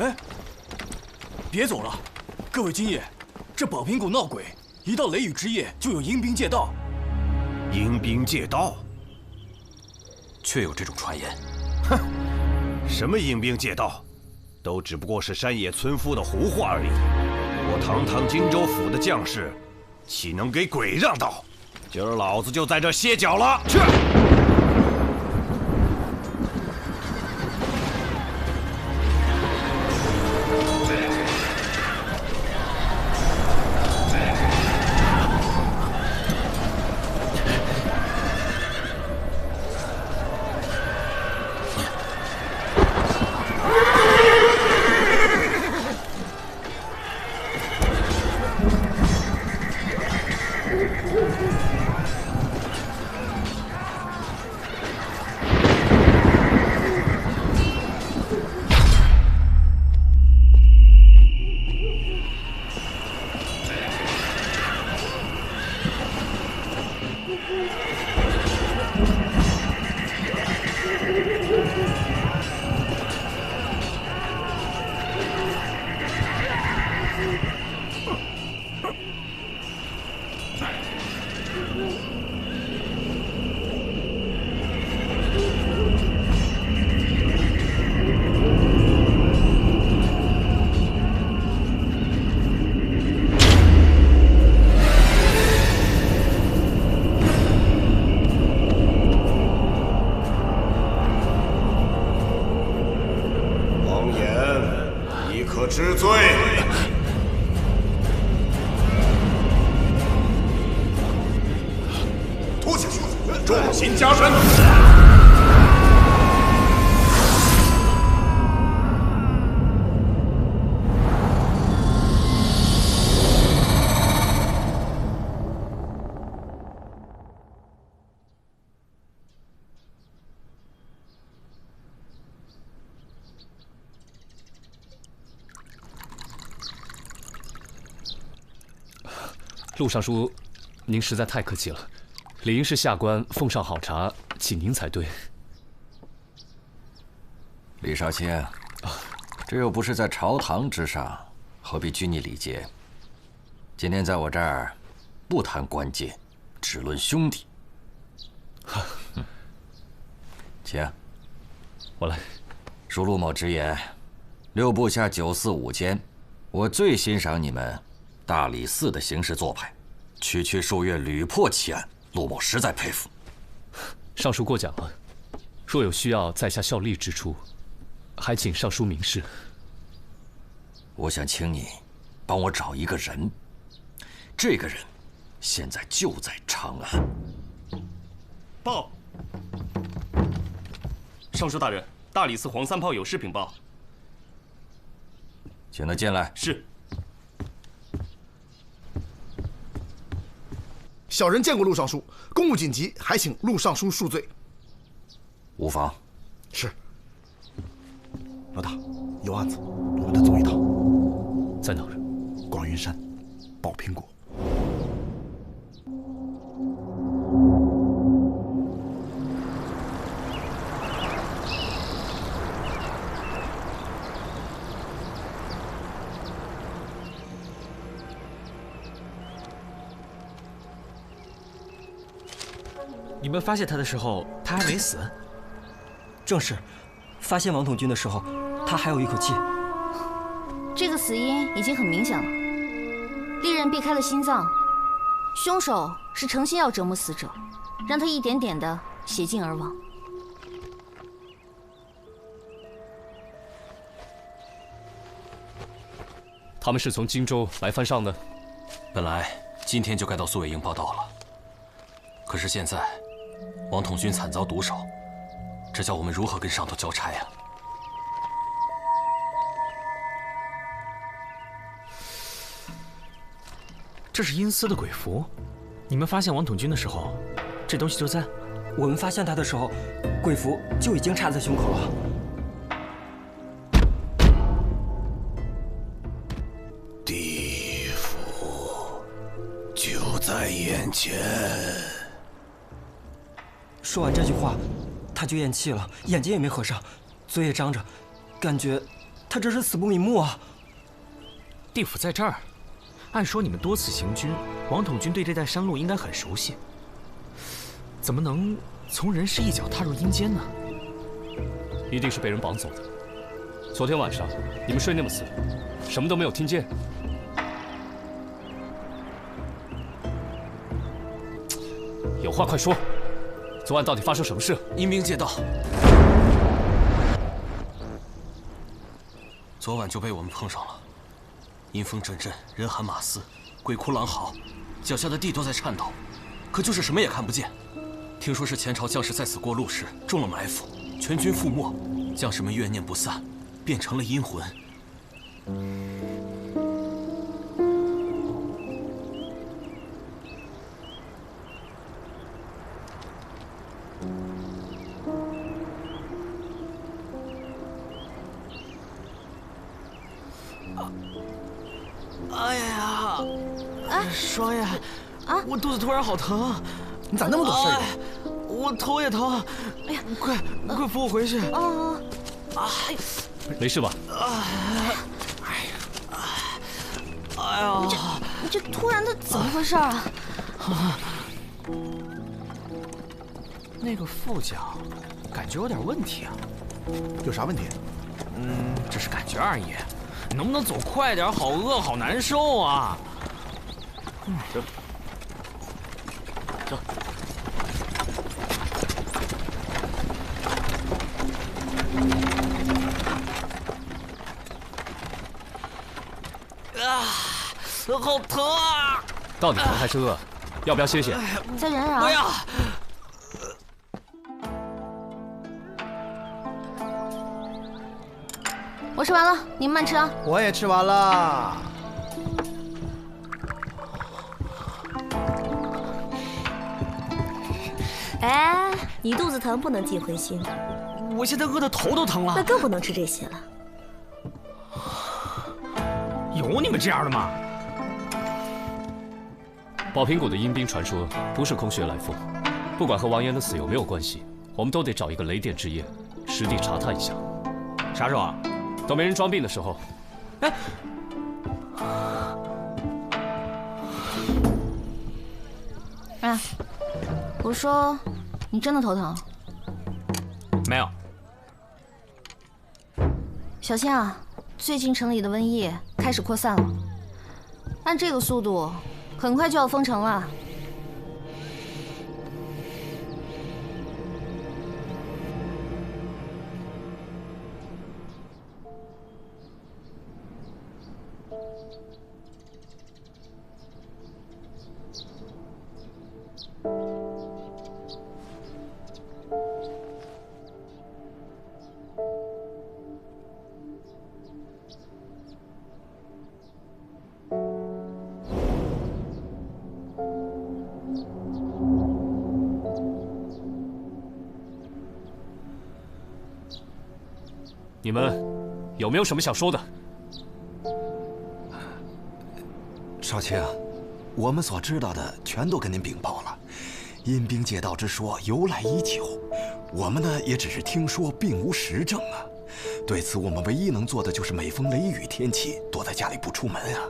哎，别走了，各位今夜，这宝瓶谷闹鬼，一到雷雨之夜就有阴兵借道。阴兵借道？确有这种传言。哼，什么阴兵借道，都只不过是山野村夫的胡话而已。我堂堂荆州府的将士，岂能给鬼让道？今儿老子就在这歇脚了。去！知罪。拖下去，重刑加身。陆尚书，您实在太客气了，理应是下官奉上好茶，请您才对。李少卿，这又不是在朝堂之上，何必拘泥礼节？今天在我这儿，不谈官阶，只论兄弟。请，我来。恕陆某直言，六部下945间，我最欣赏你们大理寺的行事做派，区数月屡破奇案，陆某实在佩服。尚书过奖了，若有需要在下效力之处，还请尚书明示。我想请你帮我找一个人，这个人现在就在长安。报，尚书大人，大理寺黄三炮有事禀报。请他进来。是。小人见过陆尚书，公务紧急，还请陆尚书恕罪。无妨。是。老大，有案子，我们得走一趟。在哪儿？广云山，宝苹果。你们发现他的时候，他还没死。正是，发现王统军的时候，他还有一口气。这个死因已经很明显了，利刃避开了心脏，凶手是诚心要折磨死者，让他一点点的血尽而亡。他们是从荆州来犯上的。本来今天就该到宿卫营报道了，可是现在王统军惨遭毒手，这叫我们如何跟上头交差呀？这是阴司的鬼符，你们发现王统军的时候，这东西就在。我们发现他的时候，鬼符就已经插在胸口了。地府就在眼前。说完这句话，他就咽气了，眼睛也没合上，嘴也张着，感觉他这是死不瞑目啊！地府在这儿，按说你们多次行军，王统军对这带山路应该很熟悉，怎么能从人世一脚踏入阴间呢？一定是被人绑走的。昨天晚上你们睡那么死，什么都没有听见。有话快说，昨晚到底发生什么事？阴兵借道，昨晚就被我们碰上了。阴风阵阵，人喊马嘶，鬼哭狼嚎，脚下的地都在颤抖，可就是什么也看不见。听说是前朝将士在此过路时中了埋伏，全军覆没，将士们怨念不散，变成了阴魂。哎呀，双爷，我肚子突然好疼，你咋那么多事儿啊？我头也疼，哎呀，快扶我回去！没事吧？哎呀，你这突然的怎么回事啊？那个副将感觉有点问题啊。有啥问题？只是感觉而已。能不能走快点？好饿，好难受啊！走。好疼啊！到底疼还是饿？要不要歇歇？再忍忍啊！不要！我吃完了，你们慢吃啊。我也吃完了。哎，你肚子疼不能忌荤腥，我现在饿得头都疼了。那更不能吃这些了。有你们这样的吗？宝瓶谷的阴兵传说不是空穴来风，不管和王岩的死有没有关系，我们都得找一个雷电之夜，实地查探一下。啥时候啊？等没人装病的时候。哎，哎，我说，你真的头疼？没有。小心啊！最近城里的瘟疫开始扩散了，按这个速度，很快就要封城了。你们有没有什么想说的？少卿，我们所知道的全都跟您禀报了。阴兵借道之说由来已久，我们呢也只是听说，并无实证啊。对此，我们唯一能做的就是每逢雷雨天气，躲在家里不出门啊。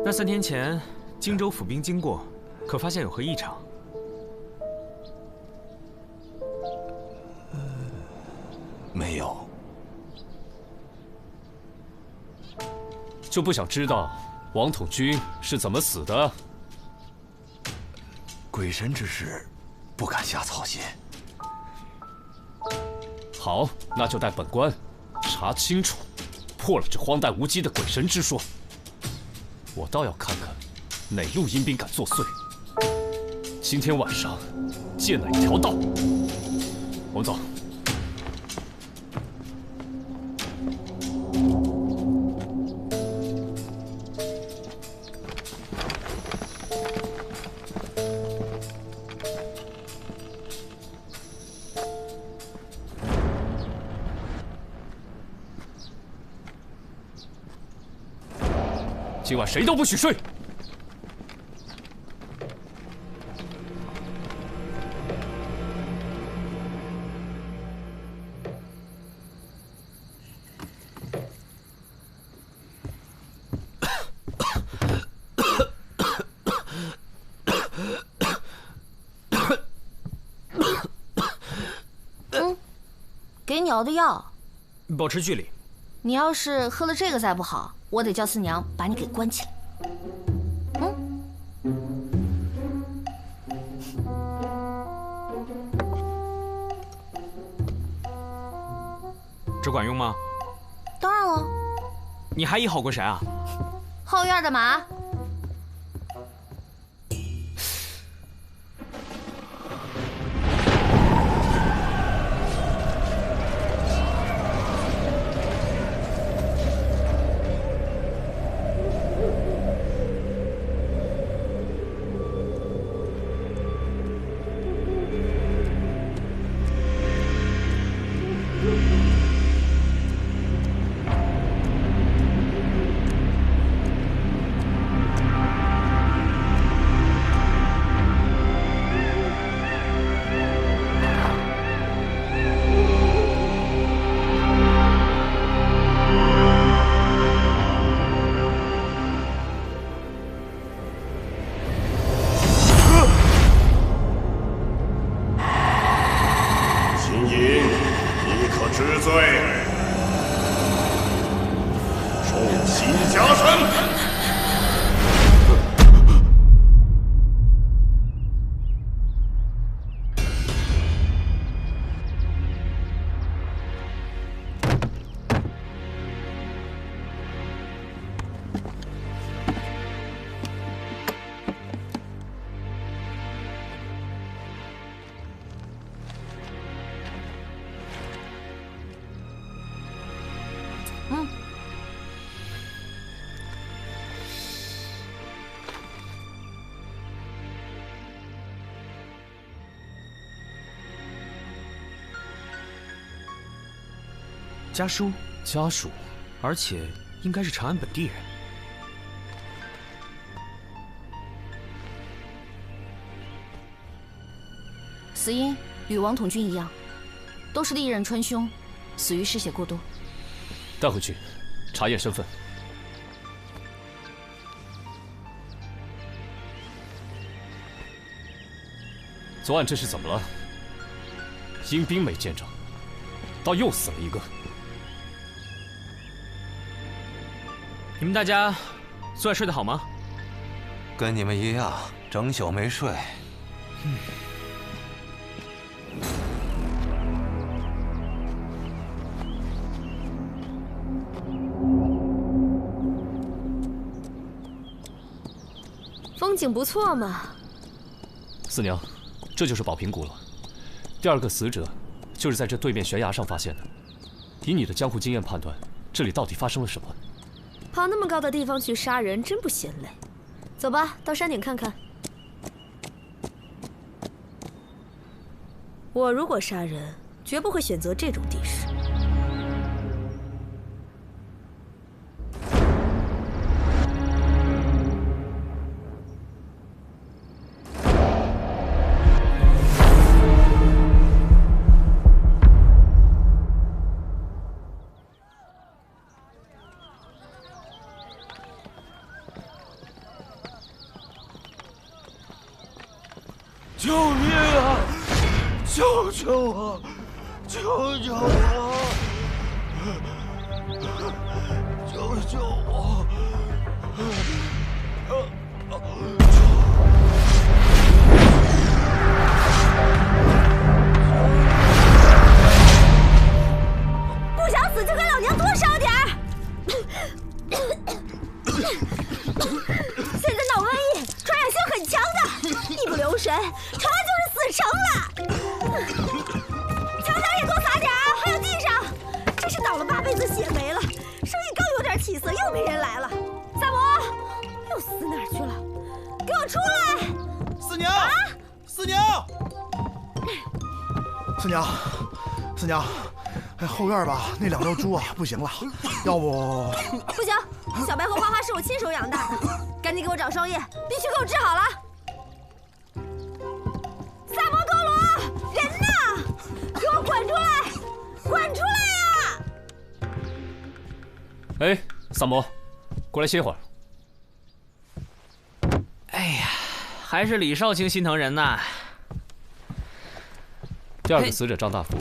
那3天前，荆州府兵经过，可发现有何异常？没有。就不想知道王统军是怎么死的？鬼神之事，不敢瞎操心。好，那就带本官查清楚，破了这荒诞无稽的鬼神之说。我倒要看看哪路阴兵敢作祟。今天晚上借哪条道？我们走。今晚谁都不许睡。给你熬的药，保持距离。你要是喝了这个再不好，我得叫四娘把你给关起来。这管用吗？当然了。你还医好过谁啊？后院的马。家书，家属，而且应该是长安本地人。死因与王统军一样，都是历任川兄，死于失血过多。带回去，查验身份。昨晚这是怎么了？阴兵没见着，倒又死了一个。你们大家昨晚睡得好吗？跟你们一样，整宿没睡。风景不错嘛。四娘，这就是宝瓶谷了。第二个死者就是在这对面悬崖上发现的。以你的江湖经验判断，这里到底发生了什么？跑那么高的地方去杀人，真不嫌累。走吧，到山顶看看。我如果杀人，绝不会选择这种地势。救命啊！救救我！救救我！救救我！不想死就给老娘多烧点儿！现在闹瘟疫，传染性很强的，一不留神，城就是死城了。墙上也多撒点啊，还有地上，真是倒了8辈子血霉了。生意刚有点起色，又没人来了。萨摩，又死哪儿去了？给我出来！四娘，四娘，四娘，四娘，哎，后院吧，那2头猪啊，不行了，要不……不行，小白和花花是我亲手养大的，赶紧给我找双叶，必须给我治好了。萨摩格罗，人呢？给我滚出来！滚出来呀！哎，萨摩，过来歇会儿。哎呀，还是李少卿心疼人呐。第二个死者张大福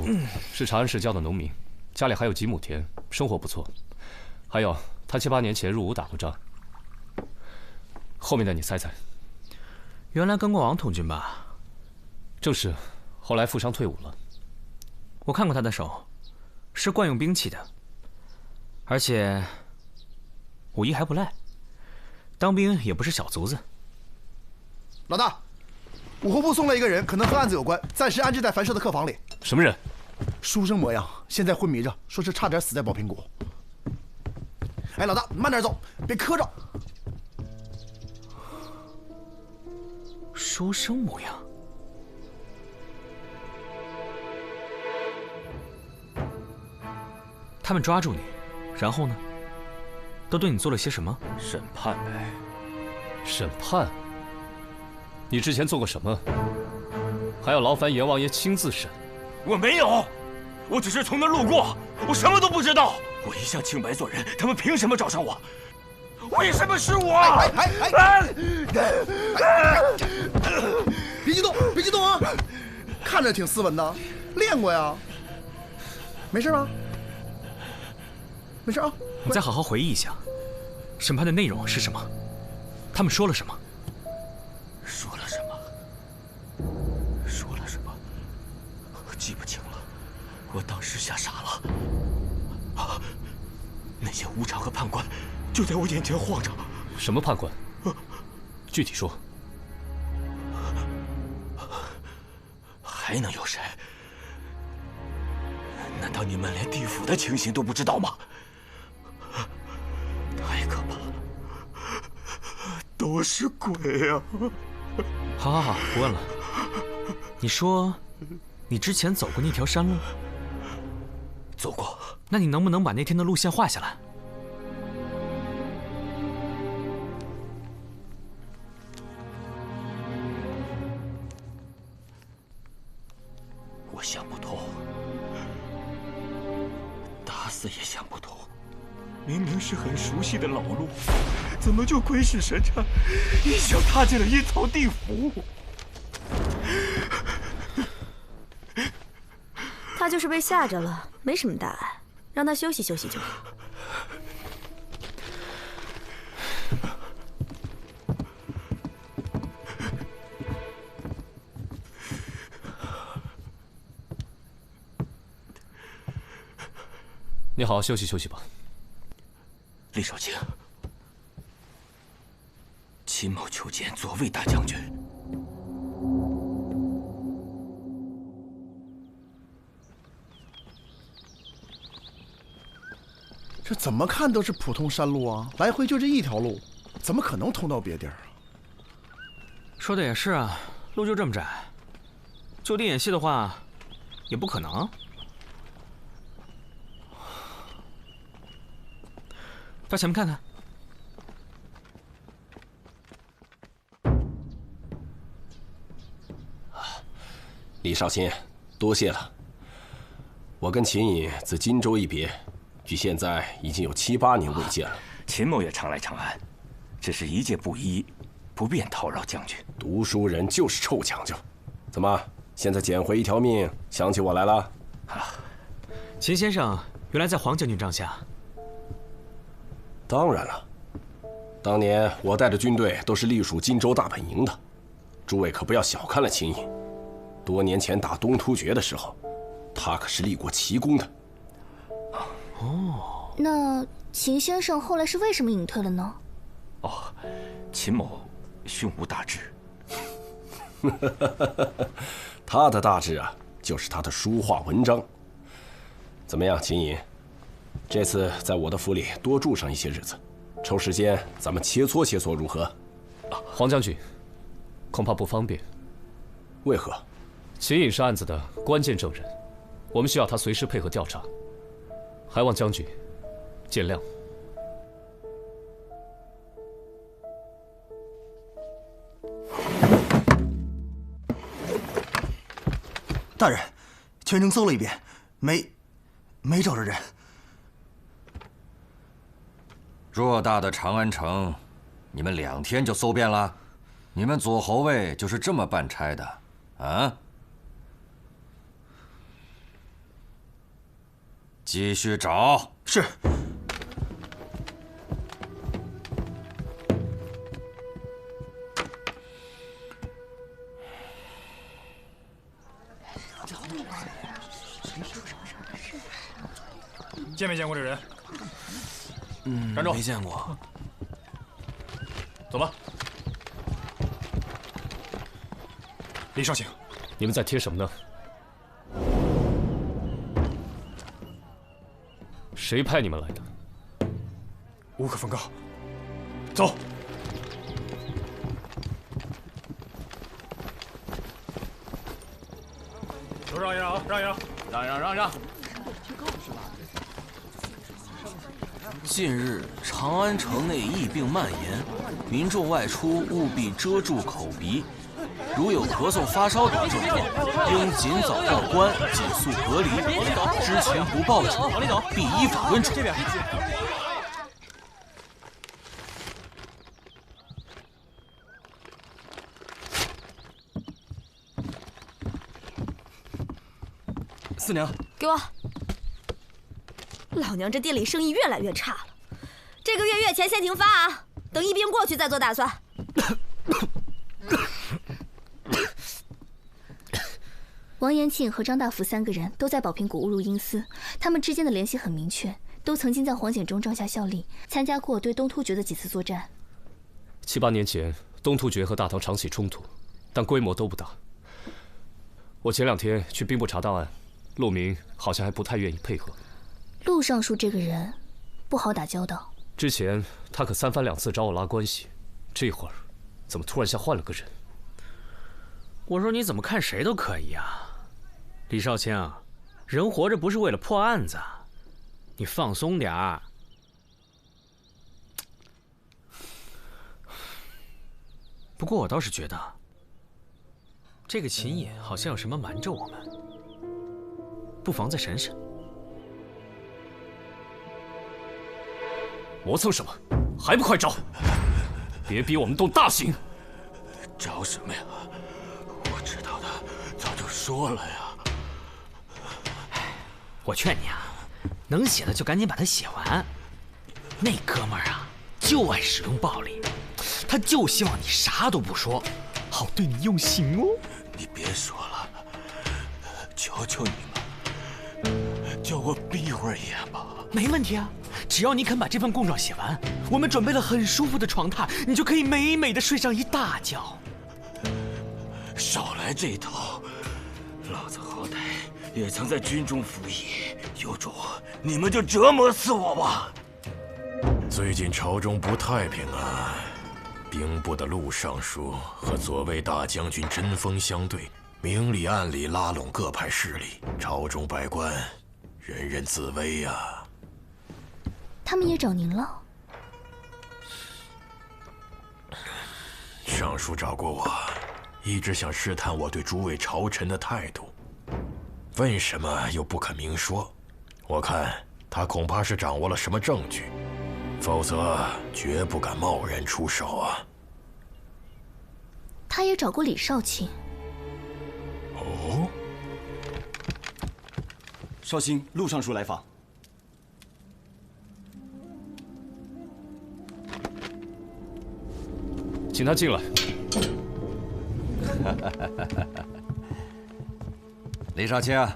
是长安市郊的农民，家里还有几亩田，生活不错。还有他7、8年前入伍打过仗。后面的你猜猜？原来跟过王统军吧？正是，后来负伤退伍了。我看过他的手，是惯用兵器的，而且武艺还不赖，当兵也不是小卒子。老大，武后部送来一个人，可能和案子有关，暂时安置在樊舍的客房里。什么人？书生模样，现在昏迷着，说是差点死在宝瓶谷。哎，老大，慢点走，别磕着。书生模样。他们抓住你，然后呢？都对你做了些什么？审判呗。审判？你之前做过什么？还要劳烦阎王爷亲自审？我没有，我只是从那路过，我什么都不知道。我一向清白做人，他们凭什么找上我？为什么是我？别激动，别激动啊！看着挺斯文的，练过呀。没事吧？没事啊。你再好好回忆一下，审判的内容是什么？他们说了什么？说了什么？说了什么？我记不清了。我当时吓傻了。啊！那些武场和判官就在我眼前晃着。什么判官？具体说。还能有谁？难道你们连地府的情形都不知道吗？太可怕了，都是鬼啊！好好好，不问了。你说，你之前走过那条山路？走过。那你能不能把那天的路线画下来？我想不通，打死也想不通。明明是很熟悉的老路，怎么就鬼使神差，一脚踏进了阴曹地府？他就是被吓着了，没什么大碍，让他休息休息就好。你好好休息休息吧。李少卿，秦某求见左卫大将军。这怎么看都是普通山路啊，来回就这一条路，怎么可能通到别地儿啊？说的也是啊，路就这么窄，就地演戏的话，也不可能。到前面看看。李少卿，多谢了。我跟秦隐自荆州一别，距现在已经有7、8年未见了。秦某也常来长安，只是一介布衣，不便叨扰将军。读书人就是臭讲究。怎么，现在捡回一条命，想起我来了？啊，秦先生原来在黄将军帐下。当然了，当年我带的军队都是隶属荆州大本营的，诸位可不要小看了秦隐。多年前打东突厥的时候，他可是立过奇功的。哦，那秦先生后来是为什么隐退了呢？哦，秦某胸无大志。他的大志啊，就是他的书画文章。怎么样，秦隐？这次在我的府里多住上一些日子，抽时间咱们切磋切磋如何？黄将军，恐怕不方便。为何？秦隐是案子的关键证人，我们需要他随时配合调查，还望将军见谅。大人，全城搜了一遍，没找着人。偌大的长安城，你们2天就搜遍了？你们左侯卫就是这么办差的，啊？继续找。是。见没见过这人？站住！没见过。走吧。李少卿，你们在贴什么呢？谁派你们来的？无可奉告。走。都让一让啊！让一让！让！近日，长安城内疫病蔓延，民众外出务必遮住口鼻。如有咳嗽、发烧等症状，应尽早报官，紧速隔离。知情不报者，必依法论处。这边。四娘，给我！老娘这店里生意越来越差了，这个月月钱先停发啊，等疫病过去再做打算。王延庆和张大福3个人都在宝平谷误入阴司，他们之间的联系很明确，都曾经在黄显忠帐下效力，参加过对东突厥的几次作战。7、8年前，东突厥和大唐常起冲突，但规模都不大。我前2天去兵部查档案，陆明好像还不太愿意配合。陆尚书这个人不好打交道，之前他可3番2次找我拉关系，这会儿怎么突然像换了个人？我说你怎么看谁都可以啊。李少卿，人活着不是为了破案子，你放松点儿。不过我倒是觉得，这个秦野好像有什么瞒着我们，不妨再审审。磨蹭什么？还不快招！别逼我们动大刑！招什么呀？我知道的早就说了呀。我劝你啊，能写的就赶紧把它写完。那哥们儿啊，就爱使用暴力，他就希望你啥都不说，好对你用刑哦。你别说了，求求你们，叫我闭会儿眼吧。没问题啊，只要你肯把这份供状写完，我们准备了很舒服的床榻，你就可以美美的睡上一大觉。少来这套，老子好歹也曾在军中服役，有种你们就折磨死我吧！最近朝中不太平啊，兵部的陆尚书和左卫大将军针锋相对，明里暗里拉拢各派势力，朝中百官人人自危呀。他们也找您了？尚书找过我，一直想试探我对诸位朝臣的态度，问什么又不肯明说。我看他恐怕是掌握了什么证据，否则绝不敢贸然出手啊。他也找过李少卿。哦，少卿，陆尚书来访。请他进来。李少卿，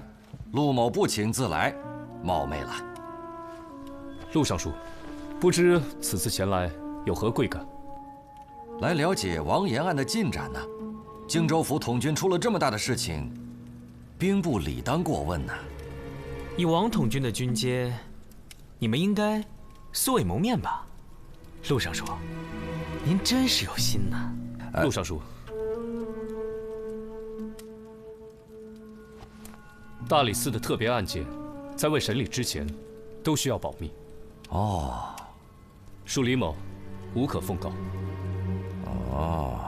陆某不请自来，冒昧了。陆尚书，不知此次前来有何贵干？来了解王延案的进展呢。荆州府统军出了这么大的事情，兵部理当过问呐。以王统军的军阶，你们应该素未谋面吧？陆尚书，您真是有心呐。陆尚书，大理寺的特别案件，在未审理之前，都需要保密。哦，属李某，无可奉告。哦。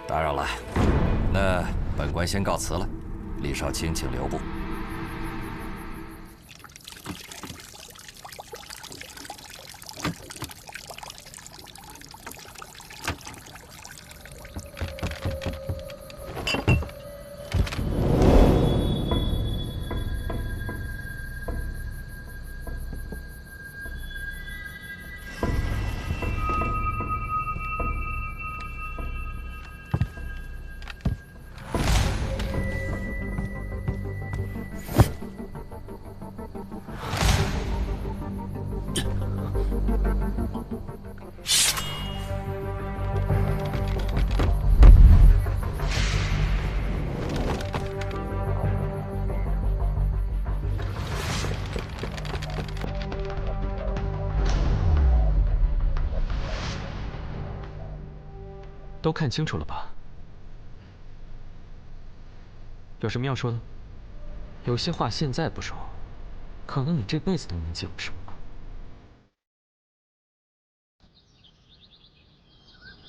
打扰了，那本官先告辞了。李少卿，请留步。都看清楚了吧？有什么要说的？有些话现在不说，可能你这辈子都能记不住。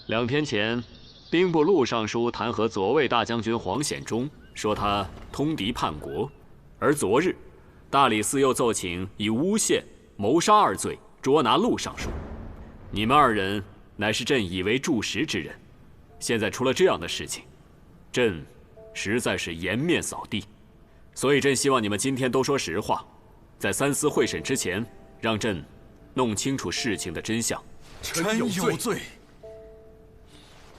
2天前，兵部陆尚书弹劾左卫大将军黄显忠，说他通敌叛国；而昨日，大理寺又奏请以诬陷、谋杀2罪捉拿陆尚书。你们2人乃是朕以为柱石之人，现在出了这样的事情，朕实在是颜面扫地。所以朕希望你们今天都说实话，在3司会审之前，让朕弄清楚事情的真相。臣有罪。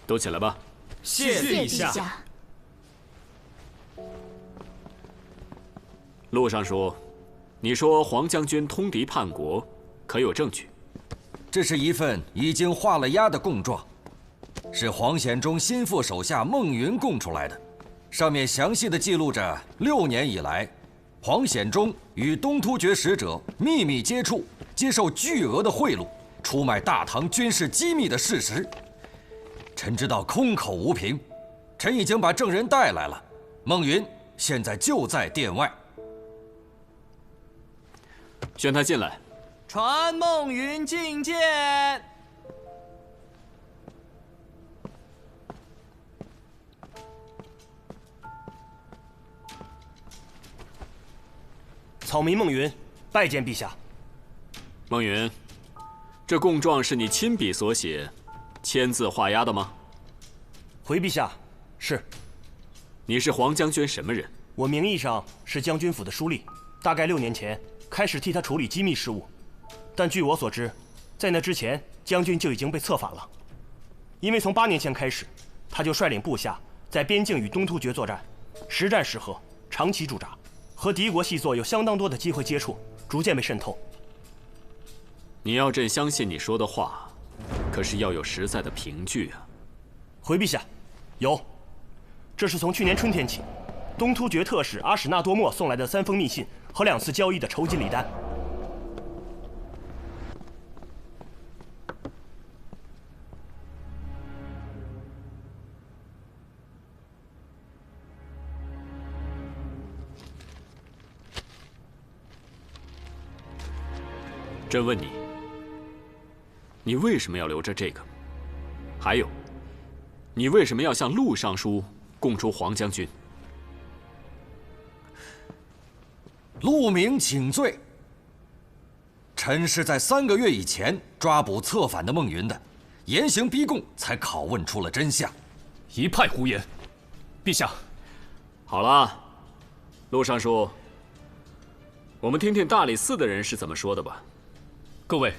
都起来吧。谢陛下。陆尚书，你说黄将军通敌叛国，可有证据？这是一份已经画了押的供状，是黄显忠心腹手下孟云供出来的。上面详细的记录着6年以来，黄显忠与东突厥使者秘密接触，接受巨额的贿赂，出卖大唐军事机密的事实。臣知道空口无凭，臣已经把证人带来了。孟云现在就在殿外，宣他进来。传孟云觐见。草民孟云，拜见陛下。孟云，这供状是你亲笔所写，签字画押的吗？回陛下，是。你是黄将军什么人？我名义上是将军府的书吏，大概6年前开始替他处理机密事务，但据我所知，在那之前，将军就已经被策反了。因为从8年前开始，他就率领部下在边境与东突厥作战，实战时和，长期驻扎，和敌国细作有相当多的机会接触，逐渐被渗透。你要朕相信你说的话，可是要有实在的凭据啊。回陛下，有。这是从去年春天起，东突厥特使阿史那多莫送来的3封密信和2次交易的酬金礼单。朕问你，你为什么要留着这个？还有，你为什么要向陆尚书供出黄将军？陆明请罪。臣是在3个月以前抓捕策反的孟云的，严刑逼供，才拷问出了真相。一派胡言！陛下，好了，陆尚书，我们听听大理寺的人是怎么说的吧。各位，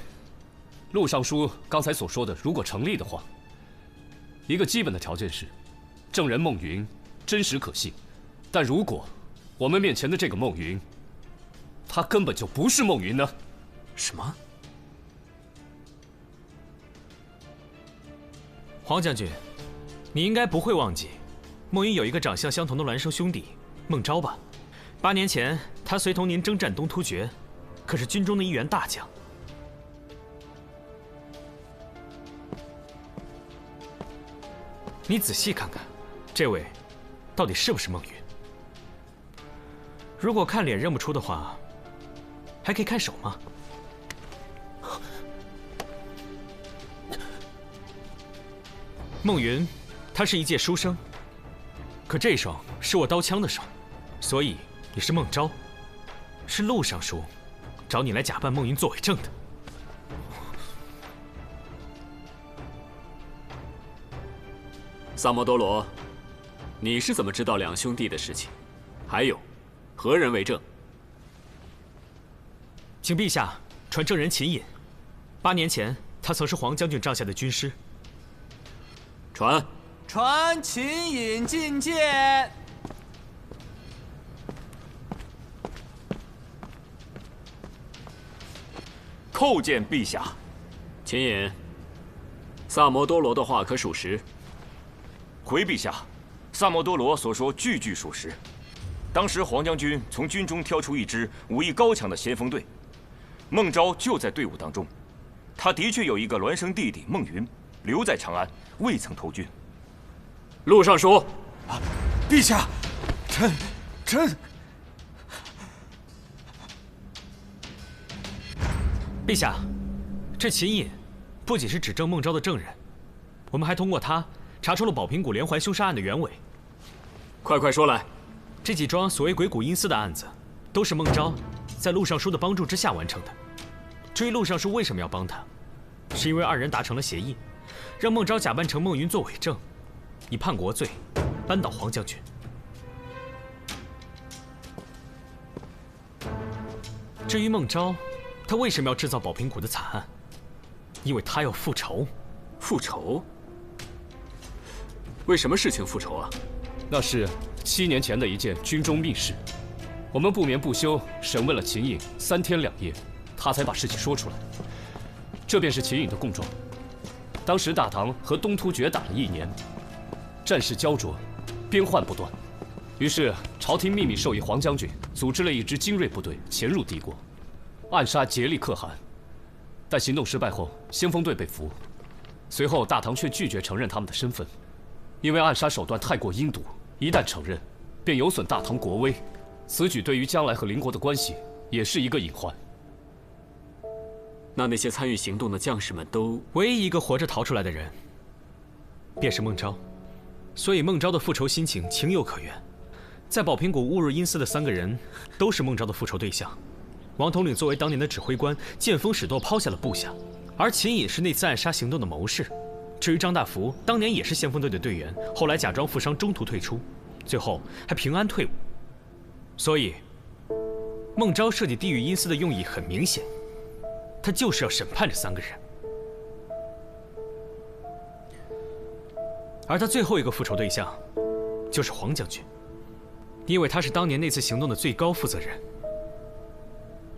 陆尚书刚才所说的，如果成立的话，一个基本的条件是，证人孟云真实可信。但如果我们面前的这个孟云，他根本就不是孟云呢？什么？黄将军，你应该不会忘记，孟云有一个长相相同的孪生兄弟孟昭吧？8年前，他随同您征战东突厥，可是军中的一员大将。你仔细看看，这位到底是不是孟云？如果看脸认不出的话，还可以看手吗？孟云，他是一介书生，可这双是我刀枪的手，所以你是孟昭，是陆尚书找你来假扮孟云作伪证的。萨摩多罗，你是怎么知道2兄弟的事情？还有，何人为证？请陛下传证人秦隐。8年前，他曾是黄将军帐下的军师。传秦隐觐见。叩见陛下。秦隐，萨摩多罗的话可属实？回陛下，萨摩多罗所说句句属实。当时黄将军从军中挑出一支武艺高强的先锋队，孟昭就在队伍当中。他的确有一个孪生弟弟孟云留在长安，未曾投军。陆尚书，陛下，臣。陛下，这秦隐不仅是指证孟昭的证人，我们还通过他查出了宝平谷连环凶杀案的原委。快说来！这几桩所谓鬼谷阴司的案子，都是孟昭在陆尚书的帮助之下完成的。至于陆尚书为什么要帮他，是因为二人达成了协议，让孟昭假扮成孟云做伪证，以叛国罪扳倒黄将军。至于孟昭，他为什么要制造宝平谷的惨案？因为他要复仇。复仇？为什么事情复仇啊？那是7年前的一件军中密事，我们不眠不休审问了秦隐3天2夜，他才把事情说出来。这便是秦隐的供状。当时大唐和东突厥打了1年，战事焦灼，边患不断，于是朝廷秘密授意黄将军组织了一支精锐部队潜入敌国，暗杀竭力可汗。但行动失败后，先锋队被俘。随后大唐却拒绝承认他们的身份，因为暗杀手段太过阴毒，一旦承认，便有损大唐国威。此举对于将来和邻国的关系也是一个隐患。那些参与行动的将士们都……唯一一个活着逃出来的人，便是孟昭。所以孟昭的复仇心情情有可原。在宝平谷误入阴司的3个人，都是孟昭的复仇对象。王统领作为当年的指挥官，见风使舵抛下了部下，而秦隐是那次暗杀行动的谋士。至于张大福，当年也是先锋队的队员，后来假装负伤中途退出，最后还平安退伍。所以，孟昭设计地狱阴司的用意很明显，他就是要审判这3个人。而他最后一个复仇对象，就是黄将军，因为他是当年那次行动的最高负责人。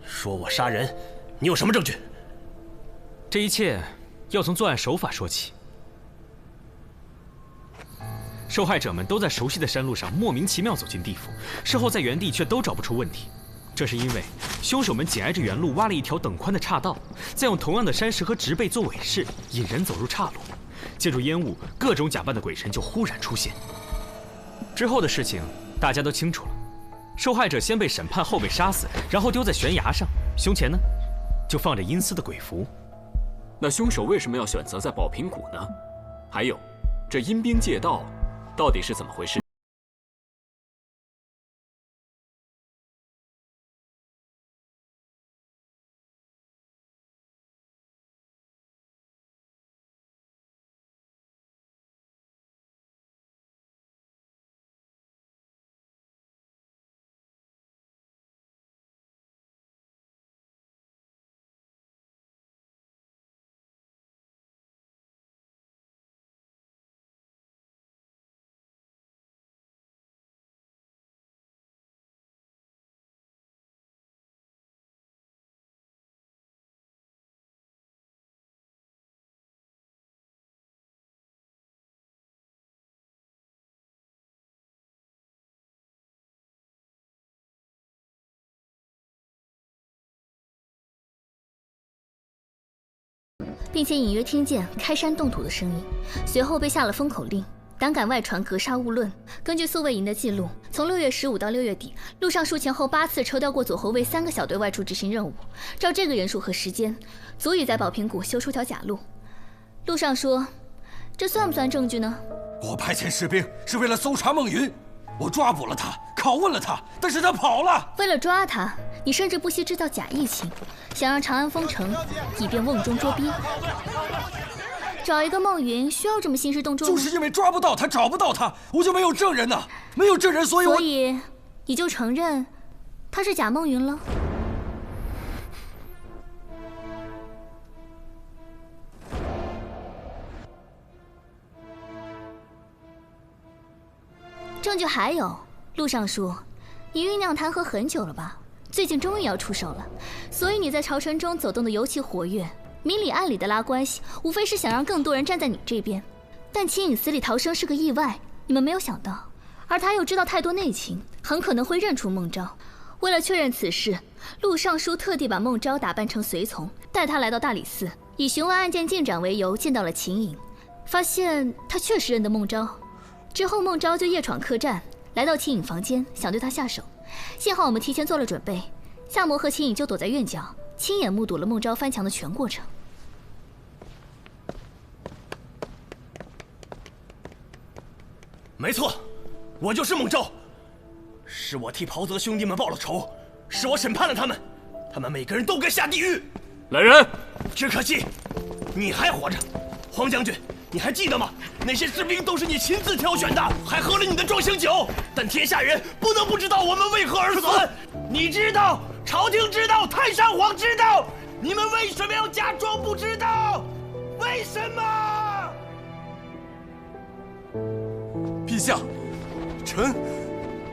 说我杀人，你有什么证据？这一切要从作案手法说起。受害者们都在熟悉的山路上莫名其妙走进地府，事后在原地却都找不出问题。这是因为凶手们紧挨着原路挖了一条等宽的岔道，再用同样的山石和植被做尾饰，引人走入岔路。借助烟雾，各种假扮的鬼神就忽然出现。之后的事情大家都清楚了。受害者先被审判，后被杀死，然后丢在悬崖上，胸前呢，就放着阴司的鬼符。那凶手为什么要选择在宝平谷呢？还有，这阴兵借道到底是怎么回事？并且隐约听见开山动土的声音，随后被下了封口令，胆敢外传格杀勿论。根据宿卫营的记录，从6月15到6月底，陆尚书前后8次抽调过左后卫3个小队外出执行任务。照这个人数和时间，足以在宝平谷修出条假路。陆尚书，这算不算证据呢？我派遣士兵是为了搜查孟云，我抓捕了他，拷问了他，但是他跑了。为了抓他，你甚至不惜制造假疫情，想让长安封城，以便瓮中捉鳖。找一个孟云需要这么兴师动众吗？就是因为抓不到他，找不到他，我就没有证人呐，没有证人，所以你就承认他是假孟云了？证据还有，陆尚书，你酝酿弹劾很久了吧？最近终于要出手了，所以你在朝臣中走动的尤其活跃，明里暗里的拉关系，无非是想让更多人站在你这边。但秦隐死里逃生是个意外，你们没有想到，而他又知道太多内情，很可能会认出孟昭。为了确认此事，陆尚书特地把孟昭打扮成随从，带他来到大理寺，以询问案件进展为由见到了秦隐，发现他确实认得孟昭。之后孟昭就夜闯客栈，来到秦颖房间，想对他下手。幸好我们提前做了准备，夏魔和秦颖就躲在院角，亲眼目睹了孟昭翻墙的全过程。没错，我就是孟昭，是我替袍泽兄弟们报了仇，是我审判了他们，他们每个人都该下地狱。来人！只可惜，你还活着，黄将军，你还记得吗？那些士兵都是你亲自挑选的，还喝了你的壮行酒。但天下人不能不知道我们为何而死。你知道，朝廷知道，太上皇知道，你们为什么要假装不知道？为什么？陛下，臣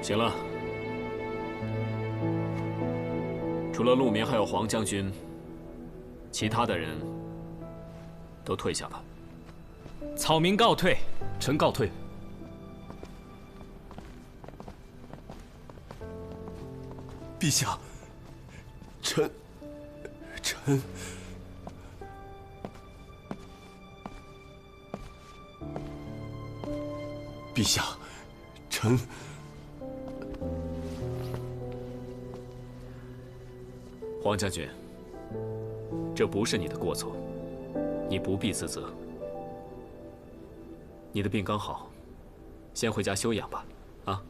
行了，除了陆明还有黄将军，其他的人都退下吧。草民告退，臣告退。陛下，臣。陛下，臣。黄将军，这不是你的过错，你不必自责。你的病刚好，先回家休养吧。啊，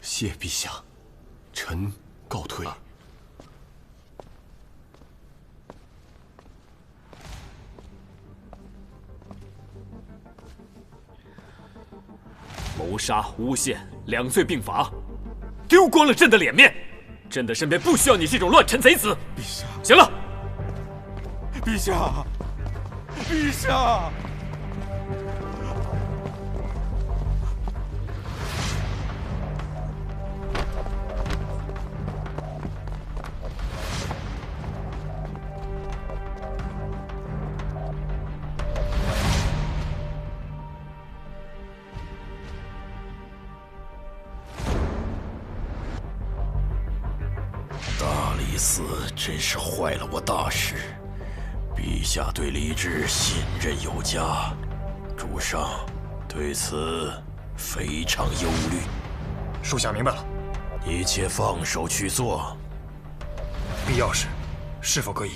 谢陛下，臣告退。谋杀、诬陷2罪并罚，丢光了朕的脸面。朕的身边不需要你这种乱臣贼子。陛下，行了。陛下，陛下。大理寺真是坏了我大事，陛下对李治信任有加，主上对此非常忧虑。属下明白了，一切放手去做。必要时，是否可以？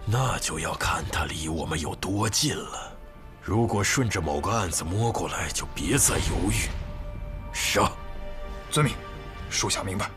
那就要看他离我们有多近了。如果顺着某个案子摸过来，就别再犹豫。杀！遵命，属下明白。